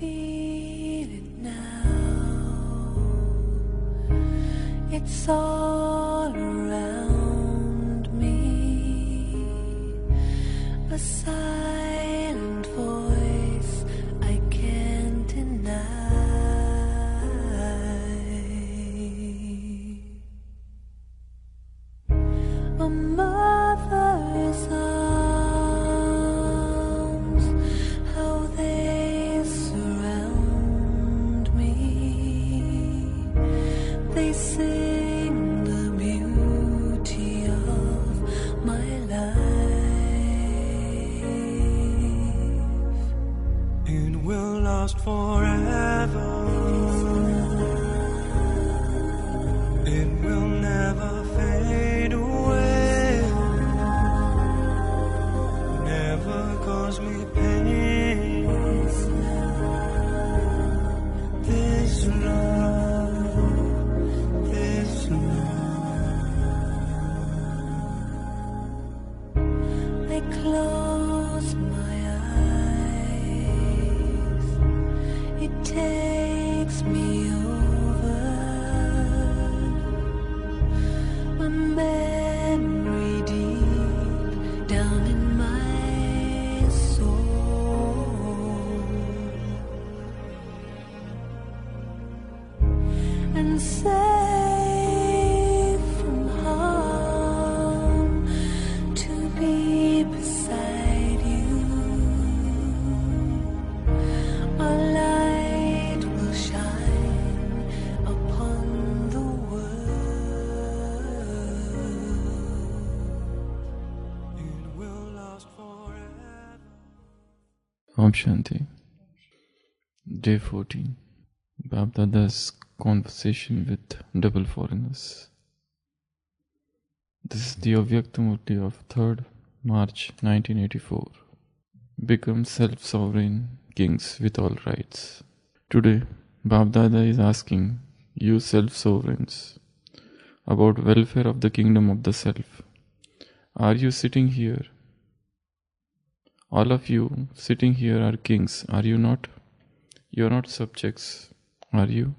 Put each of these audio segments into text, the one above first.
feel it now. It's all around me. A silent voice I can't deny. A mother's arms, how they surround me. They sing the beauty of my life. It will last forever. It will never fade away. Never cause me pain. This love, this love. I close my eyes. It takes me over. A memory deep down in my soul. And safe from harm to be beside you. A light will shine upon the world. It will last forever. Om Shanti. Day 14. Bapdada's conversation with double foreigners. This is the Avyakta Murli of 3rd March 1984. Become self-sovereign kings with all rights. Today, Bapdada is asking you self-sovereigns about welfare of the kingdom of the self. Are you sitting here? All of you sitting here are kings, are you not? You are not subjects, are you?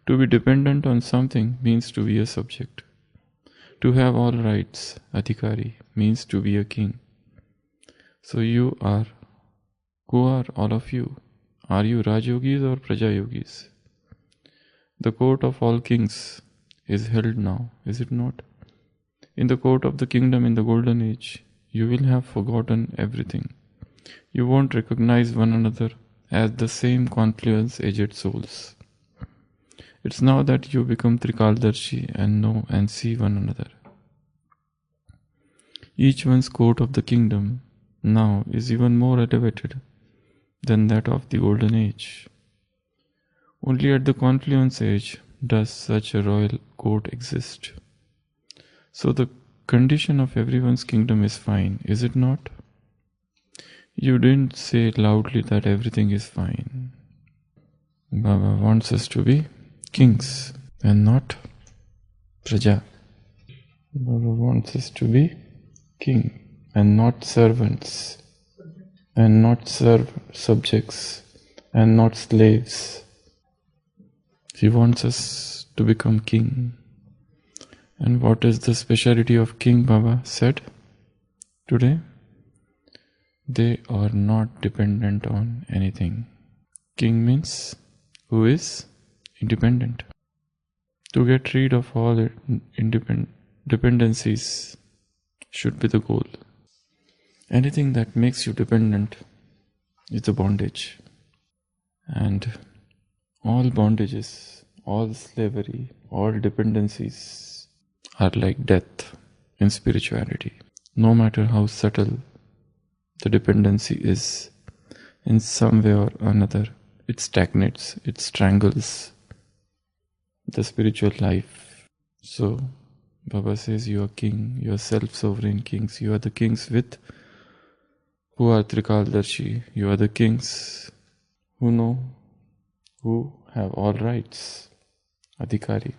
To be dependent on something means to be a subject. To have all rights, adhikari, means to be a king. So you are. Who are all of you? Are you Rajyogis or Prajayogis? The court of all kings is held now, is it not? In the court of the kingdom in the golden age, you will have forgotten everything. You won't recognize one another as the same confluence-aged souls. It's now that you become Trikaldarshi and know and see one another. Each one's court of the kingdom now is even more elevated than that of the golden age. Only at the confluence age does such a royal court exist. So the condition of everyone's kingdom is fine, is it not? You didn't say loudly that everything is fine. Baba wants us to be kings and not praja. Baba wants us to be king and not servants, and not subjects, and not slaves. He wants us to become king. And what is the speciality of king, Baba said today? They are not dependent on anything. King means who is independent. To get rid of all dependencies should be the goal. Anything that makes you dependent is a bondage. And all bondages, all slavery, all dependencies are like death in spirituality. No matter how subtle the dependency is, in some way or another, it stagnates, it strangles the spiritual life. So, Baba says you are king, you are self-sovereign kings, you are the kings who are Trikaldarshi, you are the kings who know, who have all rights, adhikari.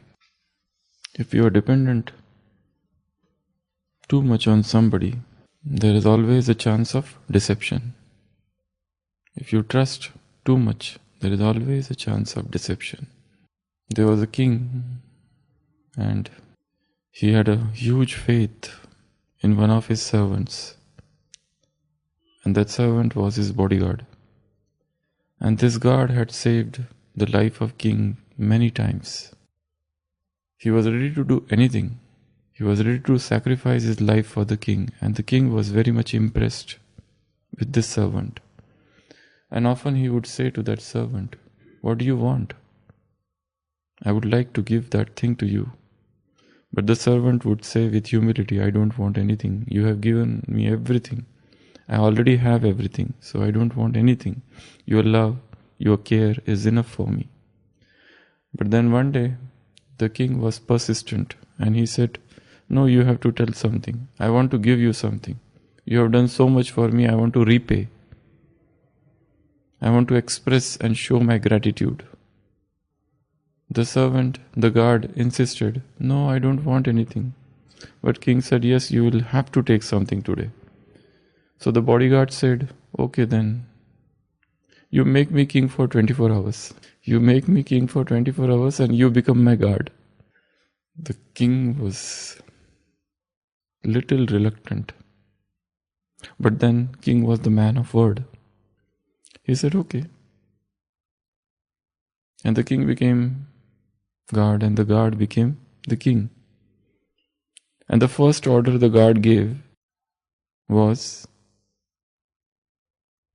If you are dependent too much on somebody, there is always a chance of deception. If you trust too much there is always a chance of deception. There was a king, and he had a huge faith in one of his servants, and that servant was his bodyguard. And this guard had saved the life of king many times. He was ready to do anything. He was ready to sacrifice his life for the king, and the king was very much impressed with this servant. And often he would say to that servant, "What do you want? I would like to give that thing to you." But the servant would say with humility, "I don't want anything. You have given me everything. I already have everything, so I don't want anything. Your love, your care is enough for me." But then one day, the king was persistent, and he said, "No, you have to tell something. I want to give you something. You have done so much for me, I want to repay. I want to express and show my gratitude." The servant, the guard, insisted, "No, I don't want anything." But king said, "Yes, you will have to take something today." So the bodyguard said, "Okay then, you make me king for 24 hours. You make me king for 24 hours and you become my guard." The king was little reluctant. But then king was the man of word. He said, "Okay." And the king became guard, and the guard became the king. And the first order the guard gave was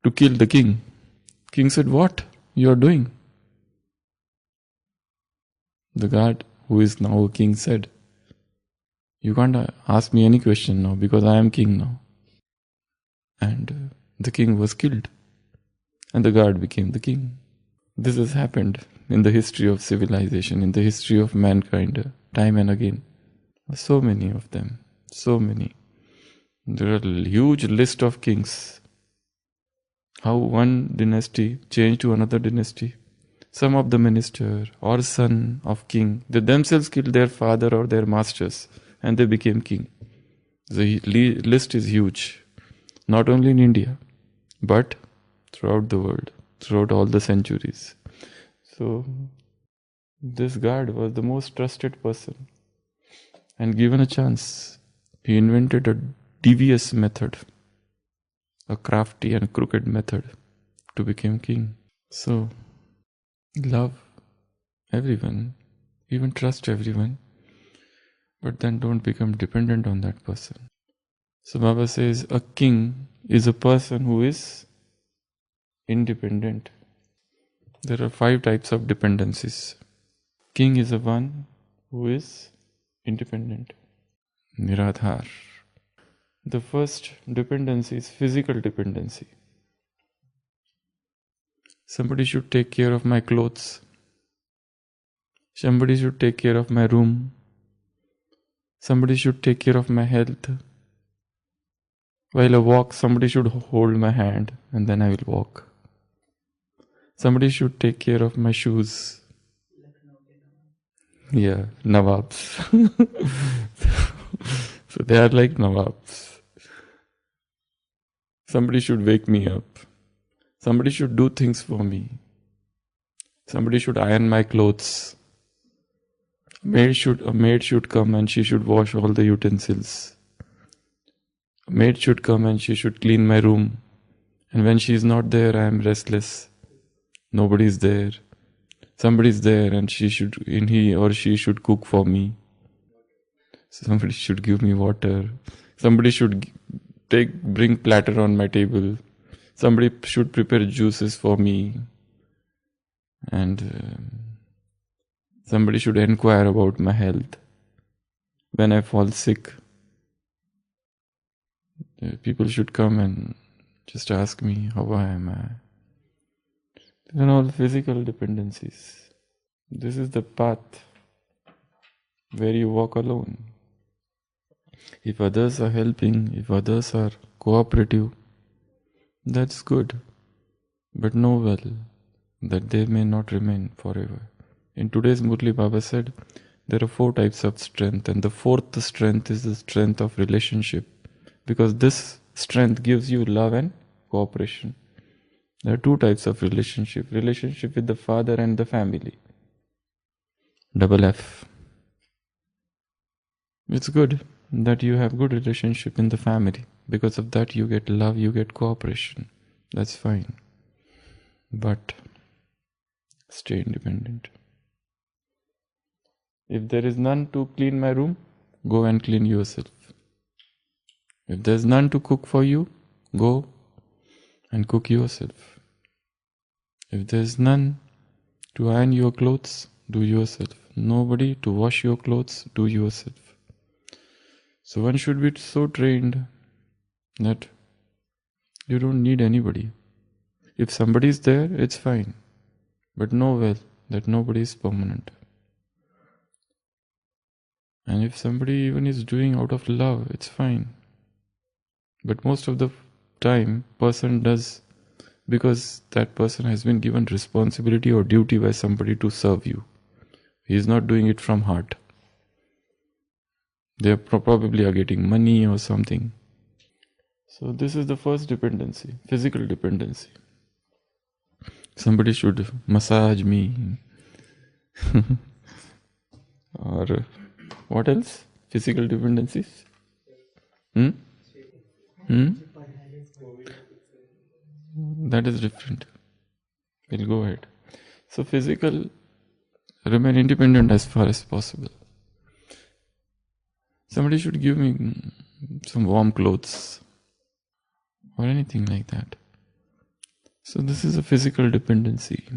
to kill the king. King said, "What you are doing?" The guard, who is now a king, said, "You can't ask me any question now because I am king now." And the king was killed, and the guard became the king. This has happened in the history of civilization, in the history of mankind, time and again. So many of them, so many. There are a huge list of kings. How one dynasty changed to another dynasty. Some of the minister or son of king, they themselves killed their father or their masters and they became king. The list is huge, not only in India, but throughout the world, throughout all the centuries. So this guard was the most trusted person, and given a chance, he invented a devious method, a crafty and crooked method to become king. So love everyone, even trust everyone, but then don't become dependent on that person. So Baba says a king is a person who is independent. There are 5 types of dependencies. King is the one who is independent. Niradhar. The first dependency is physical dependency. Somebody should take care of my clothes. Somebody should take care of my room. Somebody should take care of my health. While I walk, somebody should hold my hand and then I will walk. Somebody should take care of my shoes. Yeah, Nawabs. So they are like Nawabs. Somebody should wake me up. Somebody should do things for me. Somebody should iron my clothes. A maid should come and she should wash all the utensils. A maid should come and she should clean my room. And when she is not there, I am restless. Nobody is there. Somebody is there and he or she should cook for me. Somebody should give me water. Somebody should bring platter on my table. Somebody should prepare juices for me. And somebody should inquire about my health. When I fall sick, people should come and just ask me, how am I? These are all physical dependencies. This is the path where you walk alone. If others are helping, if others are cooperative, that's good. But know well that they may not remain forever. In today's Murli, Baba said, there are 4 types of strength, and the 4th strength is the strength of relationship. Because this strength gives you love and cooperation. There are two types of relationship. Relationship with the father and the family. Double F. It's good that you have good relationship in the family. Because of that you get love, you get cooperation. That's fine. But stay independent. If there is none to clean my room, go and clean yourself. If there's none to cook for you, go and cook yourself. If there's none to iron your clothes, do yourself. Nobody to wash your clothes, do yourself. So one should be so trained that you don't need anybody. If somebody is there, it's fine. But know well that nobody is permanent. And if somebody even is doing out of love, it's fine. But most of the time, person does because that person has been given responsibility or duty by somebody to serve you. He is not doing it from heart. They probably are getting money or something. So this is the first dependency, physical dependency. Somebody should massage me. Or what else? Physical dependencies? That is different. We'll go ahead. So physical, remain independent as far as possible. Somebody should give me some warm clothes or anything like that. So this is a physical dependency.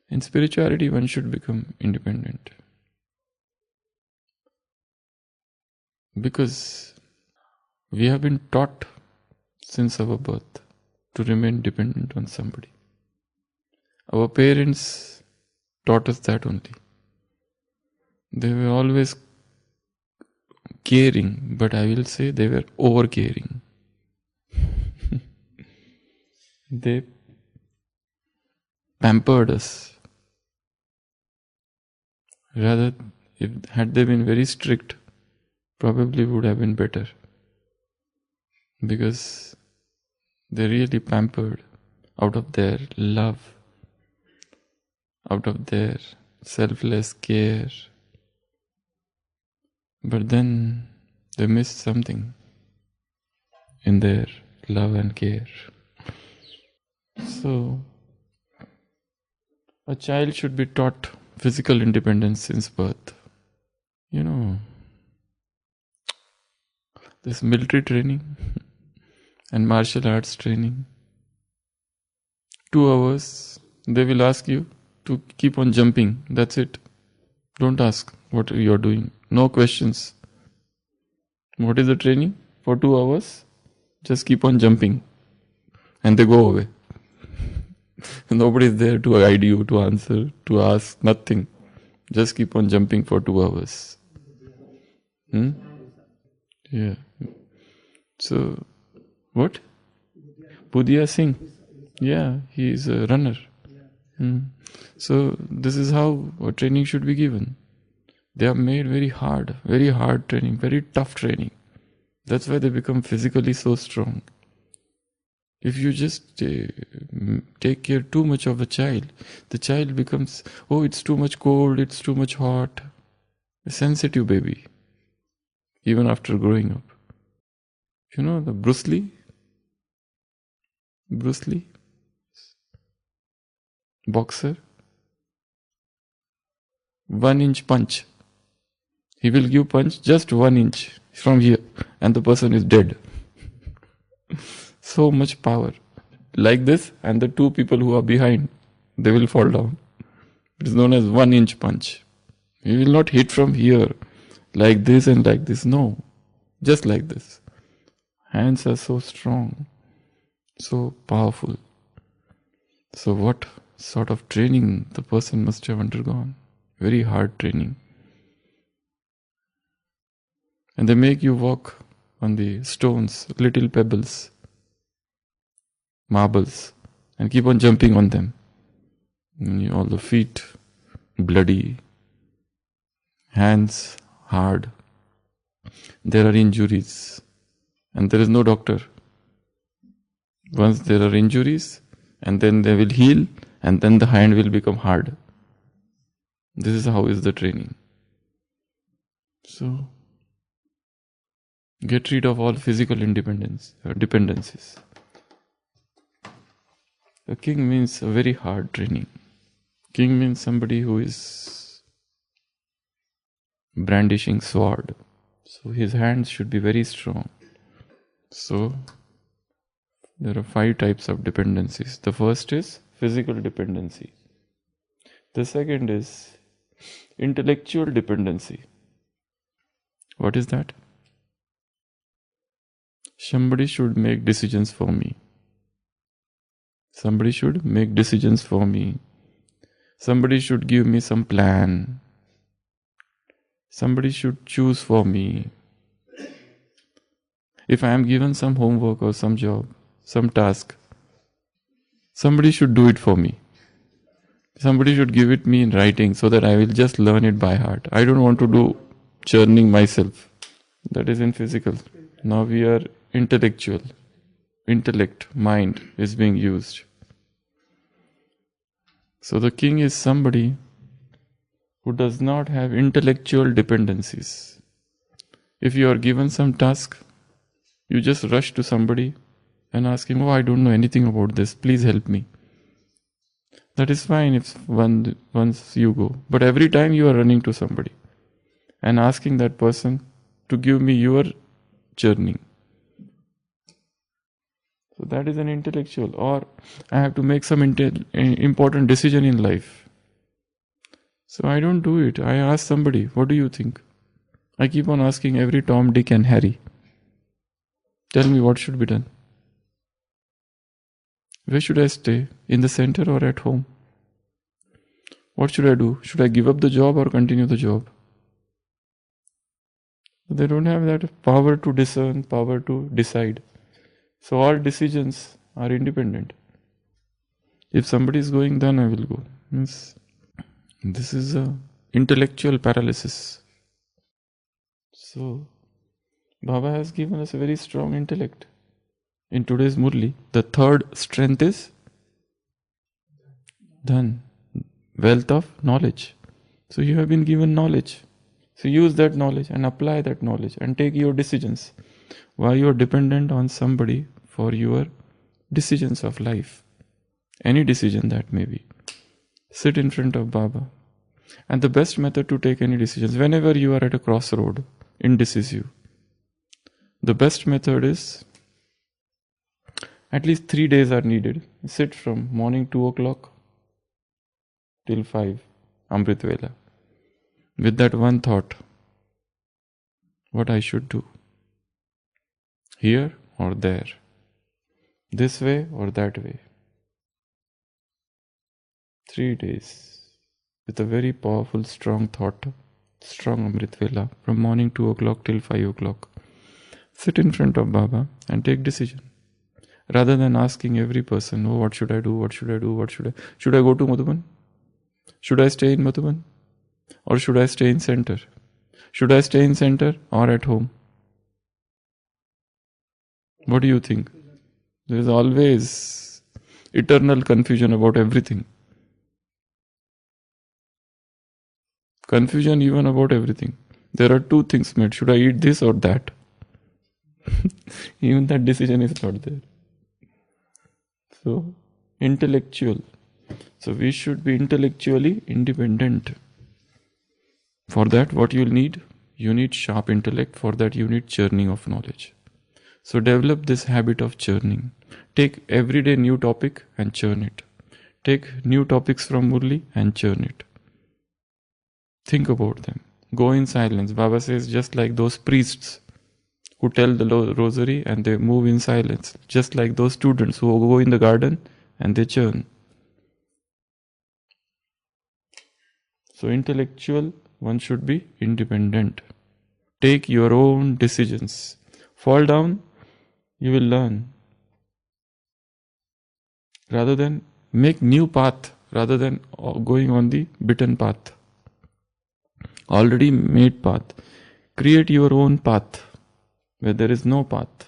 In spirituality, one should become independent. Because we have been taught since our birth to remain dependent on somebody. Our parents taught us that only. They were always caring, but I will say they were over-caring. They pampered us. Rather, had they been very strict, probably would have been better. Because they really pampered out of their love, out of their selfless care. But then they missed something in their love and care. So, a child should be taught physical independence since birth. You know, this military training and martial arts training. 2 hours, they will ask you to keep on jumping. That's it. Don't ask what you are doing. No questions. What is the training? For 2 hours, just keep on jumping. And they go away. Nobody is there to guide you, to answer, to ask, nothing. Just keep on jumping for 2 hours. Yeah. So, what? Budhia Singh. Yeah, he is a runner. So, this is how a training should be given. They are made very hard training, very tough training. That's why they become physically so strong. If you just take care too much of a child, the child becomes, oh, it's too much cold, it's too much hot. A sensitive baby, even after growing up. You know the Bruce Lee? Boxer. 1 inch punch. He will give punch just 1 inch from here and the person is dead. So much power. Like this, and the 2 people who are behind, they will fall down. It is known as 1 inch punch. He will not hit from here like this and like this. No. Just like this. Hands are so strong, so powerful. So what sort of training the person must have undergone? Very hard training. And they make you walk on the stones, little pebbles, marbles, and keep on jumping on them. And all the feet bloody, hands hard. There are injuries, and there is no doctor. Once there are injuries, and then they will heal, and then the hand will become hard. This is how is the training. So, get rid of all physical dependencies. A king means a very hard training. King means somebody who is brandishing sword. So his hands should be very strong. So there are 5 types of dependencies. The first is physical dependency. The second is intellectual dependency. What is that? Somebody should make decisions for me. Somebody should make decisions for me. Somebody should give me some plan. Somebody should choose for me. If I am given some homework or some job, some task, somebody should do it for me. Somebody should give it me in writing so that I will just learn it by heart. I don't want to do churning myself. That is in physical. Now we are intellectual. Intellect, mind is being used. So the king is somebody who does not have intellectual dependencies. If you are given some task, you just rush to somebody and ask him, "Oh, I don't know anything about this, please help me." That is fine if once you go. But every time you are running to somebody and asking that person to give me your churning. So that is an intellectual. Or I have to make some important decision in life. So I don't do it. I ask somebody, "What do you think?" I keep on asking every Tom, Dick and Harry. Tell me what should be done. Where should I stay? In the center or at home? What should I do? Should I give up the job or continue the job? They don't have that power to discern, power to decide. So all decisions are independent. If somebody is going, then I will go. This is a intellectual paralysis. So Baba has given us a very strong intellect. In today's Murli, the third strength is dhan, wealth of knowledge. So you have been given knowledge. So use that knowledge and apply that knowledge and take your decisions. Why you are dependent on somebody for your decisions of life. Any decision that may be. Sit in front of Baba. And the best method to take any decisions, whenever you are at a crossroad, indecisive, the best method is, at least 3 days are needed. Sit from morning 2 o'clock till 5, Amrit Vela, with that one thought, what I should do, here or there, this way or that way. 3 days with a very powerful, strong thought, strong Amrit Vela, from morning 2 o'clock till 5 o'clock. Sit in front of Baba and take decision. Rather than asking every person, "Oh, what should I do? What should I do? What should I? Should I go to Madhuban? Should I stay in Madhuban? Or should I stay in center? Should I stay in center or at home?" What do you think? There is always eternal confusion about everything. Confusion even about everything. There are 2 things made. Should I eat this or that? Even that decision is not there. So, intellectual. So we should be intellectually independent. For that, what you'll need? You need sharp intellect. For that, you need churning of knowledge. So develop this habit of churning. Take everyday new topic and churn it. Take new topics from Murli and churn it. Think about them. Go in silence. Baba says, just like those priests who tell the rosary and they move in silence. Just like those students who go in the garden and they churn. So intellectual, one should be independent. Take your own decisions. Fall down, you will learn. Rather than make new path, rather than going on the beaten path. Already made path. Create your own path where there is no path.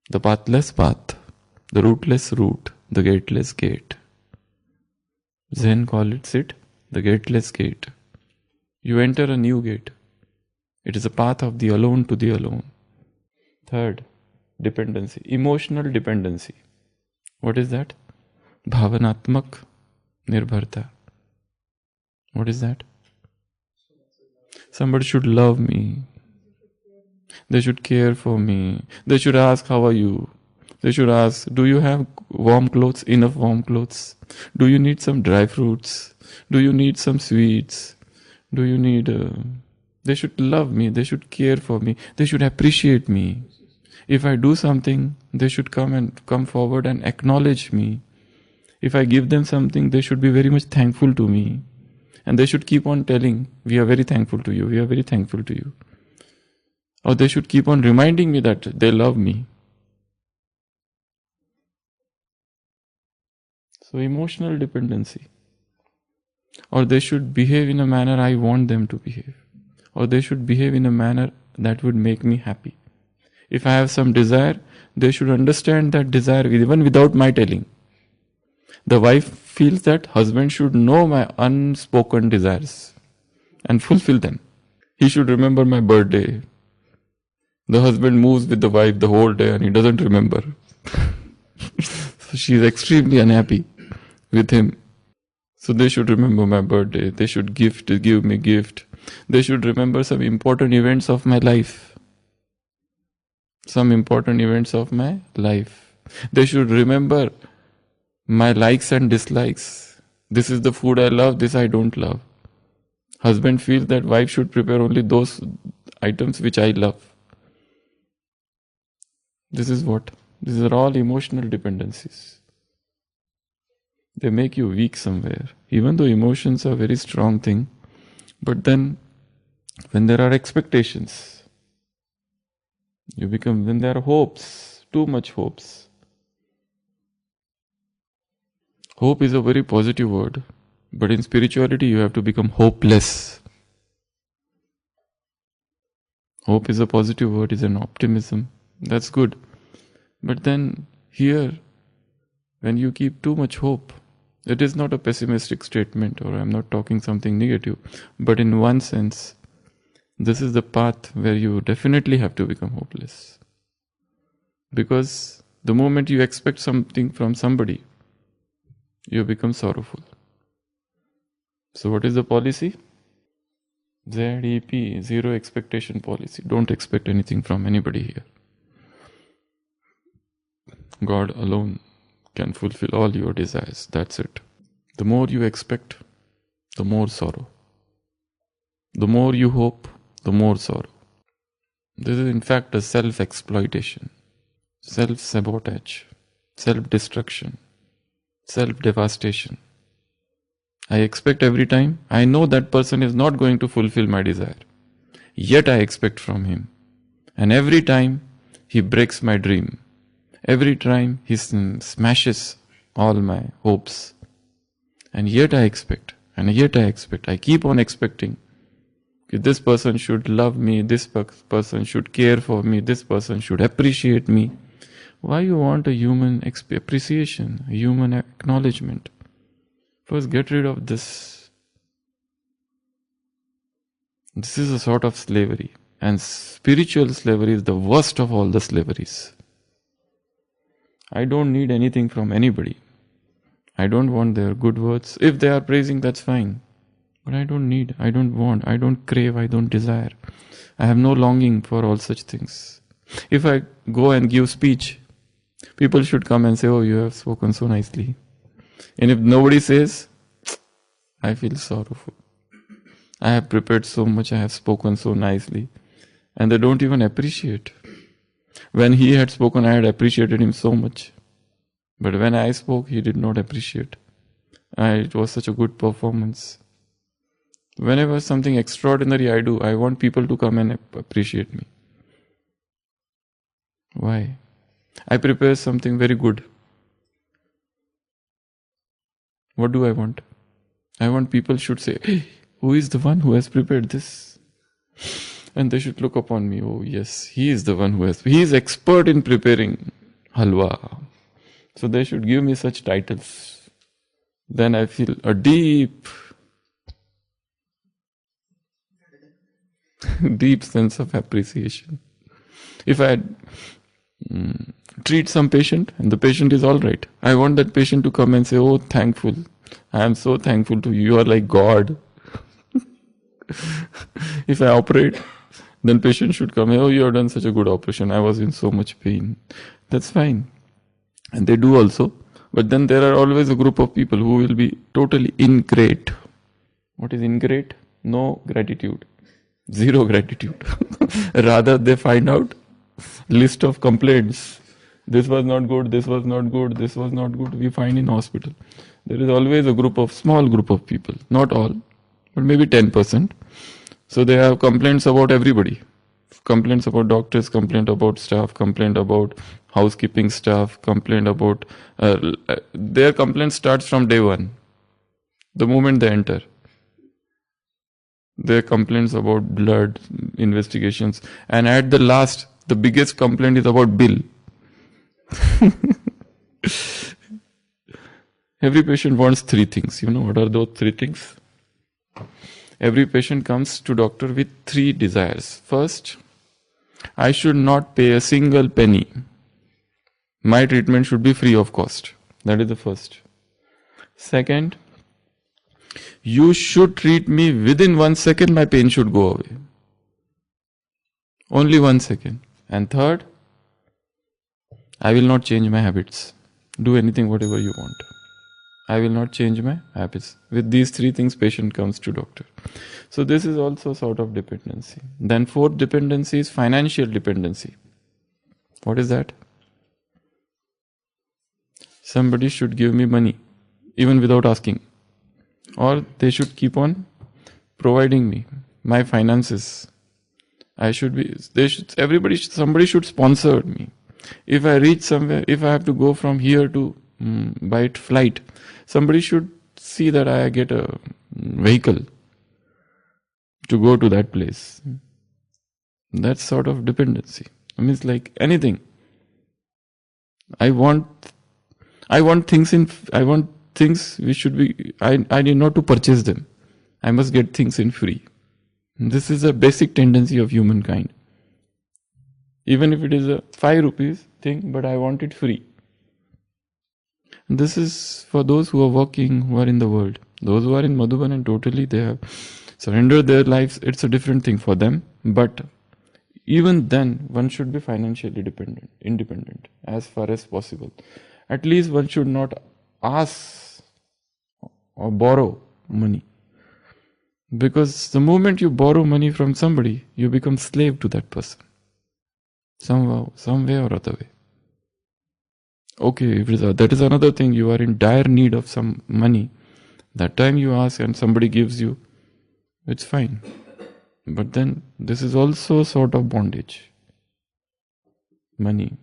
The pathless path, the rootless route. the gateless gate. Zen calls it the gateless gate. You enter a new gate. It is a path of the alone to the alone. Third, dependency. Emotional dependency. What is that? Bhavanatmak nirbharta. What is that? Somebody should love me. They should care for me. They should ask, how are you? They should ask, do you have warm clothes, enough warm clothes? Do you need some dry fruits? Do you need some sweets? Do you need... They should love me. They should care for me. They should appreciate me. If I do something, they should come forward and acknowledge me. If I give them something, they should be very much thankful to me. And they should keep on telling, we are very thankful to you. We are very thankful to you. Or they should keep on reminding me that they love me. So emotional dependency. Or they should behave in a manner I want them to behave. Or they should behave in a manner that would make me happy. If I have some desire, they should understand that desire even without my telling. The wife feels that husband should know my unspoken desires and fulfill them. He should remember my birthday. The husband moves with the wife the whole day and he doesn't remember. So she is extremely unhappy with him. So they should remember my birthday. They should give me gift. They should remember some important events of my life. Some important events of my life. They should remember my likes and dislikes. This is the food I love, this I don't love. Husband feels that wife should prepare only those items which I love. This is what? These are all emotional dependencies. They make you weak somewhere. Even though emotions are a very strong thing, but then when there are expectations, when there are hopes, too much hopes. Hope is a very positive word, but in spirituality you have to become hopeless. Hope is a positive word, is an optimism. That's good. But then here, when you keep too much hope, it is not a pessimistic statement, or I'm not talking something negative, but in one sense, this is the path where you definitely have to become hopeless. Because the moment you expect something from somebody, you become sorrowful. So what is the policy? ZEP, zero expectation policy. Don't expect anything from anybody here. God alone can fulfill all your desires. That's it. The more you expect, the more sorrow. The more you hope, the more sorrow. This is in fact a self-exploitation, self-sabotage, self-destruction, self-devastation. I expect every time. I know that person is not going to fulfill my desire. Yet I expect from him. And every time he breaks my dream. Every time he smashes all my hopes. And yet I expect. And yet I expect. I keep on expecting. This person should love me. This person should care for me. This person should appreciate me. Why you want a human appreciation, a human acknowledgement? First get rid of this. This is a sort of slavery. And spiritual slavery is the worst of all the slaveries. I don't need anything from anybody. I don't want their good words. If they are praising, that's fine. But I don't need, I don't want, I don't crave, I don't desire. I have no longing for all such things. If I go and give speech, people should come and say, oh, you have spoken so nicely. And if nobody says, I feel sorrowful. I have prepared so much, I have spoken so nicely. And they don't even appreciate. When he had spoken, I had appreciated him so much. But when I spoke, he did not appreciate. It was such a good performance. Whenever something extraordinary I do, I want people to come and appreciate me. Why? I prepare something very good. What do I want? I want people should say, hey, who is the one who has prepared this? And they should look upon me. Oh yes, he is the one who has. He is expert in preparing halwa, So they should give me such titles. Then I feel a deep deep sense of appreciation. If I treat some patient and the patient is all right, I want that patient to come and say, "Oh, thankful. I am so thankful to you. You are like God." If I operate, then patient should come, "Oh, you have done such a good operation. I was in so much pain." That's fine. And they do also. But then there are always a group of people who will be totally ingrate. What is ingrate? No gratitude. Zero gratitude. Rather, they find out list of complaints. This was not good, this was not good, this was not good. We find in hospital. There is always a small group of people. Not all, but maybe 10%. So they have complaints about everybody. Complaints about doctors, complaint about staff, complaint about housekeeping staff, complaint about... their complaint starts from day one. The moment they enter. Their complaints about blood, investigations. And at the last, the biggest complaint is about bill. Every patient wants 3 things. You know what are those 3 things? Every patient comes to doctor with 3 desires. First, I should not pay a single penny. My treatment should be free of cost. That is the first. Second, you should treat me within 1 second, my pain should go away. Only 1 second. And third, I will not change my habits. Do anything, whatever you want. I will not change my habits. With these 3 things, patient comes to doctor. So this is also sort of dependency. Then 4th dependency is financial dependency. What is that? Somebody should give me money, even without asking. Or they should keep on providing me my finances. Somebody should sponsor me. If I reach somewhere, if I have to go from here to by flight, somebody should see that I get a vehicle to go to that place. That's sort of dependency. I mean, it's like anything. I want things which should be, I need not to purchase them. I must get things in free. This is a basic tendency of humankind. Even if it is a 5 rupees thing, but I want it free. This is for those who are working, who are in the world. Those who are in Madhuban and totally they have surrendered their lives, it's a different thing for them. But even then, one should be financially independent as far as possible. At least one should not ask or borrow money. Because the moment you borrow money from somebody, you become slave to that person. Somehow, some way or other way. Okay, that is another thing. You are in dire need of some money. That time you ask and somebody gives you, it's fine. But then this is also sort of bondage. Money.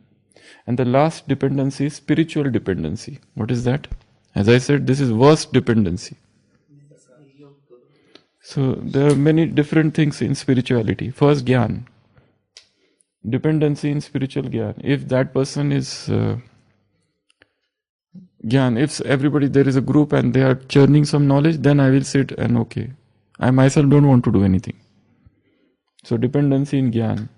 And the last dependency is spiritual dependency. What is that? As I said, this is worst dependency. So there are many different things in spirituality. First, Gyan. Dependency in spiritual Gyan. If that person is Gyan, if everybody, there is a group and they are churning some knowledge, then I will sit and okay. I myself don't want to do anything. So dependency in Gyan.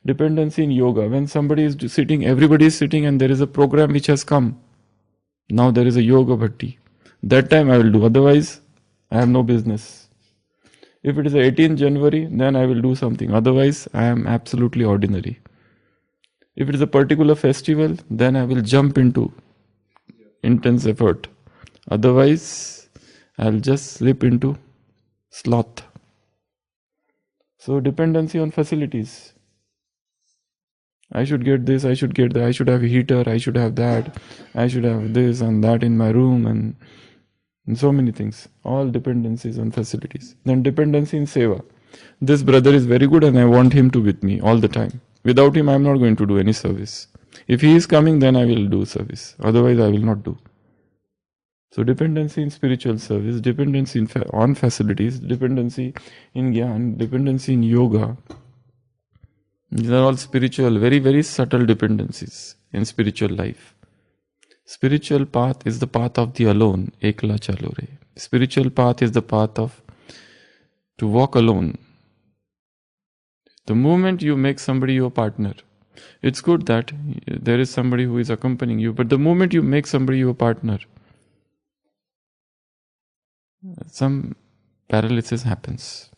Dependency in yoga. When somebody is sitting, everybody is sitting and there is a program which has come. Now there is a yoga bhatti. That time I will do. Otherwise, I have no business. If it is 18th January, then I will do something. Otherwise, I am absolutely ordinary. If it is a particular festival, then I will jump into intense effort. Otherwise, I will just slip into sloth. So dependency on facilities. I should get this, I should get that, I should have a heater, I should have that, I should have this and that in my room and so many things. All dependencies on facilities. Then dependency in seva. This brother is very good and I want him to with me all the time. Without him I am not going to do any service. If he is coming, then I will do service. Otherwise I will not do. So dependency in spiritual service, dependency on facilities, dependency in Gyan, dependency in yoga. These are all spiritual, very, very subtle dependencies in spiritual life. Spiritual path is the path of the alone, ekla chalo re. Spiritual path is the path of to walk alone. The moment you make somebody your partner, it's good that there is somebody who is accompanying you, but the moment you make somebody your partner, some paralysis happens.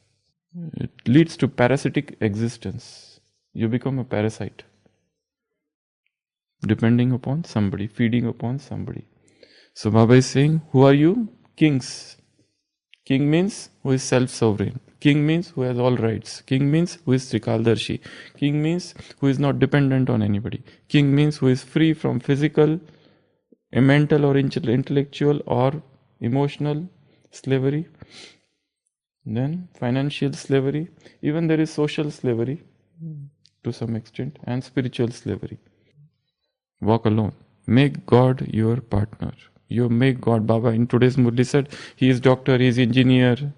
It leads to parasitic existence. You become a parasite, depending upon somebody, feeding upon somebody. So Baba is saying, who are you? Kings. King means who is self-sovereign. King means who has all rights. King means who is Trikaldarshi. King means who is not dependent on anybody. King means who is free from physical, mental or intellectual or emotional slavery. Then financial slavery. Even there is social slavery to some extent and spiritual slavery. Walk alone. Make God your partner. You make God. Baba in today's Murli said, he is doctor, he is engineer.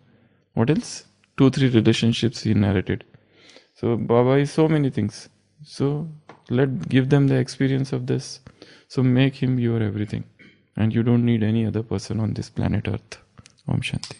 What else? 2-3 relationships he narrated. So Baba is so many things. So give them the experience of this. So make him your everything. And you don't need any other person on this planet Earth. Om Shanti.